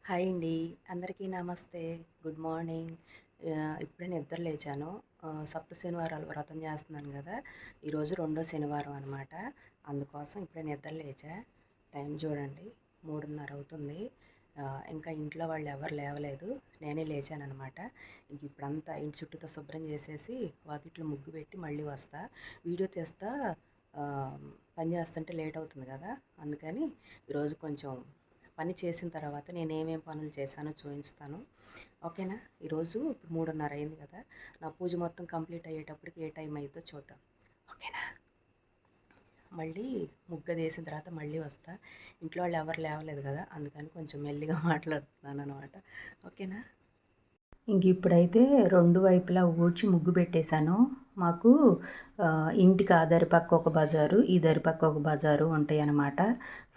Hi అండి. అందరికీ నమస్తే. Good morning. ఇప్పుడే నిద్ర లేచాను. సప్త శనివారాలు వ్రతం చేస్తున్నాను కదా! ఈరోజు రెండో శనివారం అనమాట. అందుకోసం ఇప్పుడే నిద్ర లేచా. టైం చూడండి 3:30 అవుతుంది. ఇంకా ఇంట్లో వాళ్ళు ఎవరు లేవలేదు. నేనే లేచాననమాట. ఇంక ఇప్పుడంతా ఇంటి చుట్టూతో శుభ్రం చేసేసి వాకిట్లో ముగ్గు పెట్టి మళ్ళీ వస్తా. వీడియో తీస్తా. పని చేస్తుంటే లేట్ అవుతుంది కదా! అందుకని ఈరోజు కొంచెం పని చేసిన తర్వాత నేను ఏమేం పనులు చేశానో చూపిస్తాను. ఓకేనా? ఈరోజు ఇప్పుడు 3:30 అయింది కదా! నా పూజ మొత్తం కంప్లీట్ అయ్యేటప్పటికి ఏ టైం అయిద్దో చూద్దాం. ఓకేనా? మళ్ళీ వేసిన తర్వాత మళ్ళీ వస్తా. ఇంట్లో వాళ్ళు ఎవరు లేవలేదు కదా, అందుకని కొంచెం మెల్లిగా మాట్లాడుతున్నాను అనమాట. ఓకేనా? ఇంక ఇప్పుడైతే రెండు వైపులా ఊడ్చి ముగ్గు పెట్టేశాను. మాకు ఇంటికి ఆ దరిపక్క ఒక బజారు, ఈ దరిపక్క ఒక బజారు ఉంటాయి అన్నమాట.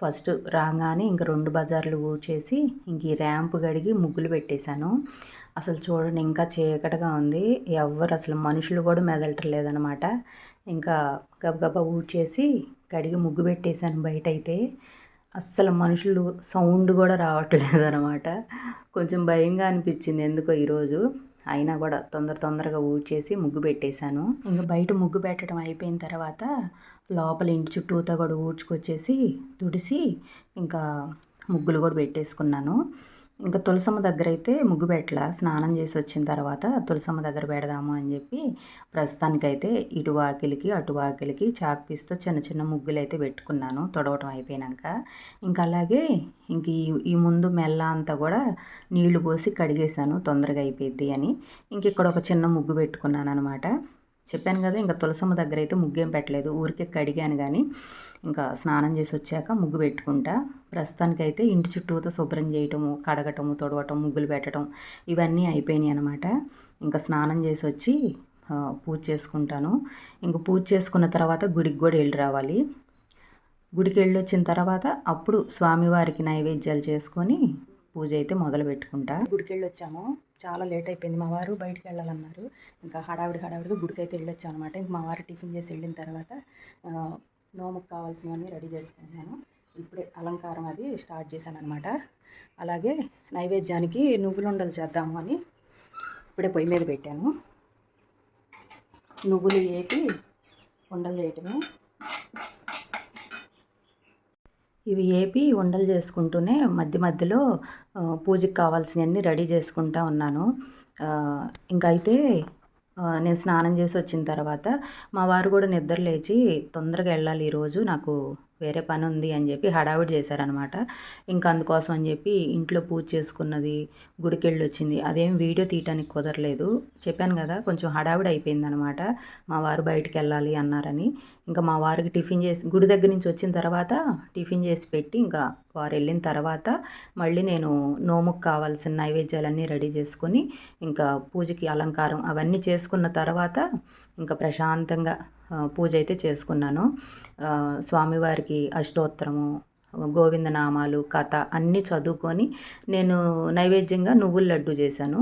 ఫస్ట్ రాగానే ఇంక 2 బజార్లు ఊడ్చేసి ఇంక ఈ ర్యాంప్ గడిగి ముగ్గులు పెట్టేశాను. అసలు చూడండి ఇంకా చీకటిగా ఉంది. ఎవ్వరు అసలు మనుషులు కూడా మెదలట్లేదనమాట. ఇంకా గబగబా ఊడ్చేసి కడిగి ముగ్గు పెట్టేశాను బయటైతే. అస్సలు మనుషులు సౌండ్ కూడా రావట్లేదనమాట. కొంచెం భయంగా అనిపించింది ఎందుకో ఈరోజు. అయినా కూడా తొందరగా ఊడ్చేసి ముగ్గు పెట్టేశాను. ఇంకా బయట ముగ్గు పెట్టడం అయిపోయిన తర్వాత లోపల ఇంటి చుట్టూతా కూడా ఊడ్చుకొచ్చేసి తుడిసి ఇంకా ముగ్గులు కూడా పెట్టేసుకున్నాను. ఇంకా తులసమ్మ దగ్గర అయితే ముగ్గు పెట్టలా. స్నానం చేసి వచ్చిన తర్వాత తులసమ్మ దగ్గర పెడదాము అని చెప్పి ప్రస్తుతానికైతే ఇటు వాకిలికి అటు వాకిలికి చాక్ పీస్తో చిన్న చిన్న ముగ్గులు అయితే పెట్టుకున్నాను తొడవటం అయిపోయాక. ఇంకా అలాగే ఇంక ఈ ముందు మెల్ల అంతా కూడా నీళ్లు పోసి కడిగేశాను తొందరగా అయిపోద్ది అని. ఇంక ఇక్కడ ఒక చిన్న ముగ్గు పెట్టుకున్నాను అనమాట. చెప్పాను కదా, ఇంకా తులసమ్మ దగ్గర అయితే ముగ్గేం పెట్టలేదు, ఊరికే కడిగాను. కానీ ఇంకా స్నానం చేసి వచ్చాక ముగ్గు పెట్టుకుంటా. ప్రస్తుతానికైతే ఇంటి చుట్టూతో శుభ్రం చేయటము, కడగటము, తొడవటం, ముగ్గులు పెట్టడం ఇవన్నీ అయిపోయినాయి అనమాట. ఇంకా స్నానం చేసి వచ్చి పూజ చేసుకుంటాను. ఇంకా పూజ చేసుకున్న తర్వాత గుడికి కూడా వెళ్ళి రావాలి. గుడికి వెళ్ళి వచ్చిన తర్వాత అప్పుడు స్వామివారికి నైవేద్యాలు చేసుకొని పూజ అయితే మొదలు పెట్టుకుంటా. గుడికి వెళ్ళి వచ్చాము, చాలా లేట్ అయిపోయింది. మా వారు బయటికి వెళ్ళాలన్నారు. ఇంకా హడావిడిగా గుడికి అయితే వెళ్ళొచ్చాను అనమాట. ఇంక మా వారు టిఫిన్ చేసి వెళ్ళిన తర్వాత నోముకు కావాల్సినవన్నీ రెడీ చేసుకుంటున్నాను. ఇప్పుడే అలంకారం అది స్టార్ట్ చేశాను అనమాట. అలాగే నైవేద్యానికి నువ్వులుండలు చేద్దాము అని ఇప్పుడే పొయ్యి మీద పెట్టాను. నువ్వులు వేపి ఉండలు చేయటమే. ఇవి వేపి ఉండలు చేసుకుంటూనే మధ్యలో పూజకి కావాల్సినవన్నీ రెడీ చేసుకుంటా ఉన్నాను. ఇంకైతే నేను స్నానం చేసి వచ్చిన తర్వాత మా వారు కూడా నిద్ర లేచి తొందరగా వెళ్ళాలి ఈరోజు, నాకు వేరే పని ఉంది అని చెప్పి హడావిడి చేశారనమాట. ఇంకా అందుకోసం అని చెప్పి ఇంట్లో పూజ చేసుకున్నది, గుడికి వెళ్ళి వచ్చింది అదేం వీడియో తీయటానికి కుదరలేదు. చెప్పాను కదా, కొంచెం హడావిడి అయిపోయిందనమాట. మా వారు బయటికి వెళ్ళాలి అన్నారని. ఇంకా మా వారికి టిఫిన్ చేసి గుడి దగ్గర నుంచి వచ్చిన తర్వాత టిఫిన్ చేసి పెట్టి ఇంకా వారు వెళ్ళిన తర్వాత మళ్ళీ నేను నోముకు కావాల్సిన నైవేద్యాలన్నీ రెడీ చేసుకొని ఇంకా పూజకి అలంకారం అవన్నీ చేసుకున్న తర్వాత ఇంకా ప్రశాంతంగా పూజ అయితే చేసుకున్నాను. స్వామివారికి అష్టోత్తరము, గోవిందనామాలు, కథ అన్నీ చదువుకొని నేను నైవేద్యంగా నువ్వుల లడ్డు చేశాను.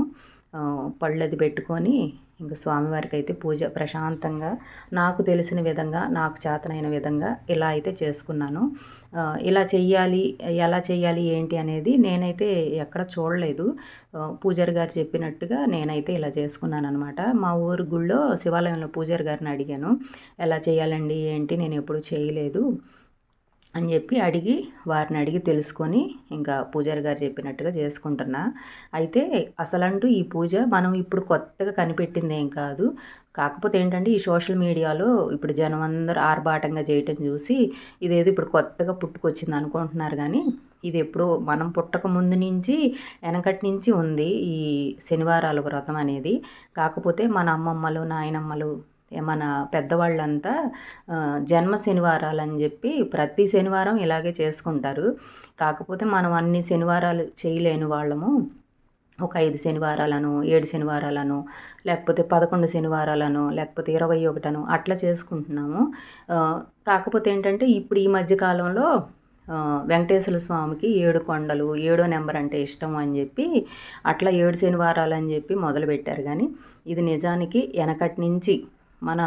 పళ్ళది పెట్టుకొని ఇంకా స్వామివారికి అయితే పూజ ప్రశాంతంగా నాకు తెలిసిన విధంగా, నాకు చేతనైన విధంగా ఇలా అయితే చేసుకున్నాను. ఇలా చెయ్యాలి, ఎలా చెయ్యాలి ఏంటి అనేది నేనైతే ఎక్కడ చూడలేదు. పూజారి గారు చెప్పినట్టుగా నేనైతే ఇలా చేసుకున్నాను అనమాట. మా ఊరు గుళ్ళో శివాలయంలో పూజారి గారిని అడిగాను, ఎలా చేయాలండి ఏంటి, నేను ఎప్పుడు చేయలేదు అని చెప్పి వారిని అడిగి తెలుసుకొని ఇంకా పూజారి గారు చెప్పినట్టుగా చేసుకుంటున్నా. అయితే అసలంటూ ఈ పూజ మనం ఇప్పుడు కొత్తగా కనిపెట్టింది ఏం కాదు. కాకపోతే ఏంటంటే ఈ సోషల్ మీడియాలో ఇప్పుడు జనం అందరూ ఆర్భాటంగా చేయటం చూసి ఇదేదో ఇప్పుడు కొత్తగా పుట్టుకొచ్చింది అనుకుంటున్నారు. కానీ ఇది ఎప్పుడో మనం పుట్టక ముందు నుంచి వెనకటి నుంచి ఉంది ఈ శనివారాల వ్రతం అనేది. కాకపోతే మన అమ్మమ్మలు, నాయనమ్మలు, మన పెద్దవాళ్ళంతా జన్మ శనివారాలు అని చెప్పి ప్రతి శనివారం ఇలాగే చేసుకుంటారు. కాకపోతే మనం అన్ని శనివారాలు చేయలేని వాళ్ళము ఒక 5 శనివారాలను, 7 శనివారాలను, లేకపోతే 11 శనివారాలను, లేకపోతే 21 అట్లా చేసుకుంటున్నాము. కాకపోతే ఏంటంటే ఇప్పుడు ఈ మధ్యకాలంలో వెంకటేశ్వర స్వామికి 7 కొండలు, 7వ నెంబర్ అంటే ఇష్టం అని చెప్పి అట్లా 7 శనివారాలు అని చెప్పి మొదలుపెట్టారు. కానీ ఇది నిజానికి వెనకటి నుంచి మన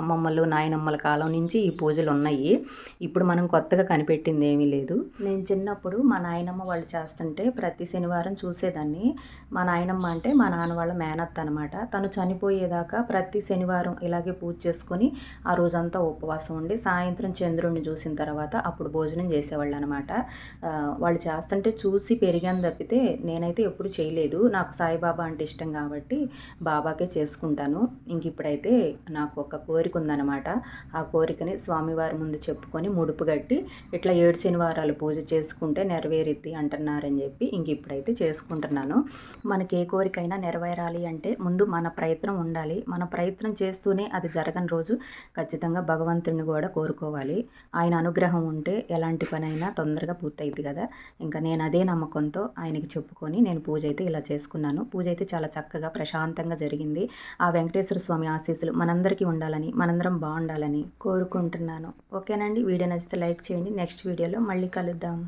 అమ్మమ్మలు నాయనమ్మల కాలం నుంచి ఈ పూజలు ఉన్నాయి. ఇప్పుడు మనం కొత్తగా కనిపెట్టింది ఏమీ లేదు. నేను చిన్నప్పుడు మా నాయనమ్మ వాళ్ళు చేస్తుంటే ప్రతి శనివారం చూసేదాన్ని. మా నాయనమ్మ అంటే మా నాన్న వాళ్ళ మేనత్త అనమాట. తను చనిపోయేదాకా ప్రతి శనివారం ఇలాగే పూజ చేసుకొని ఆ రోజంతా ఉపవాసం ఉండి సాయంత్రం చంద్రుడిని చూసిన తర్వాత అప్పుడు భోజనం చేసేవాళ్ళు అనమాట. వాళ్ళు చేస్తుంటే చూసి పెరిగాను తప్పితే నేనైతే ఎప్పుడు చేయలేదు. నాకు సాయిబాబా అంటే ఇష్టం కాబట్టి బాబాకే చేసుకుంటాను. ఇంక ఇప్పుడైతే నాకు ఒక కోరిక ఉందన్నమాట. ఆ కోరికని స్వామివారి ముందు చెప్పుకొని ముడుపు కట్టి ఇట్లా 7 శనివారాలు పూజ చేసుకుంటే నెరవేరిద్ది అంటున్నారని చెప్పి ఇంక ఇప్పుడైతే చేసుకుంటున్నాను. మనకి ఏ కోరికైనా నెరవేరాలి అంటే ముందు మన ప్రయత్నం ఉండాలి. మన ప్రయత్నం చేస్తూనే అది జరగని రోజు ఖచ్చితంగా భగవంతుడిని కూడా కోరుకోవాలి. ఆయన అనుగ్రహం ఉంటే ఎలాంటి పనైనా తొందరగా పూర్తయిద్ది కదా. ఇంకా నేను అదే నమ్మకంతో ఆయనకి చెప్పుకొని నేను పూజ అయితే ఇలా చేసుకున్నాను. పూజ అయితే చాలా చక్కగా ప్రశాంతంగా జరిగింది. ఆ వెంకటేశ్వర స్వామి ఆశీస్సులు మనందరికీ ఉండాలని, మనందరం బాగుండాలని కోరుకుంటున్నాను. ఓకేనండి, వీడియో నచ్చితే లైక్ చేయండి. నెక్స్ట్ వీడియోలో మళ్ళీ కలుద్దాం.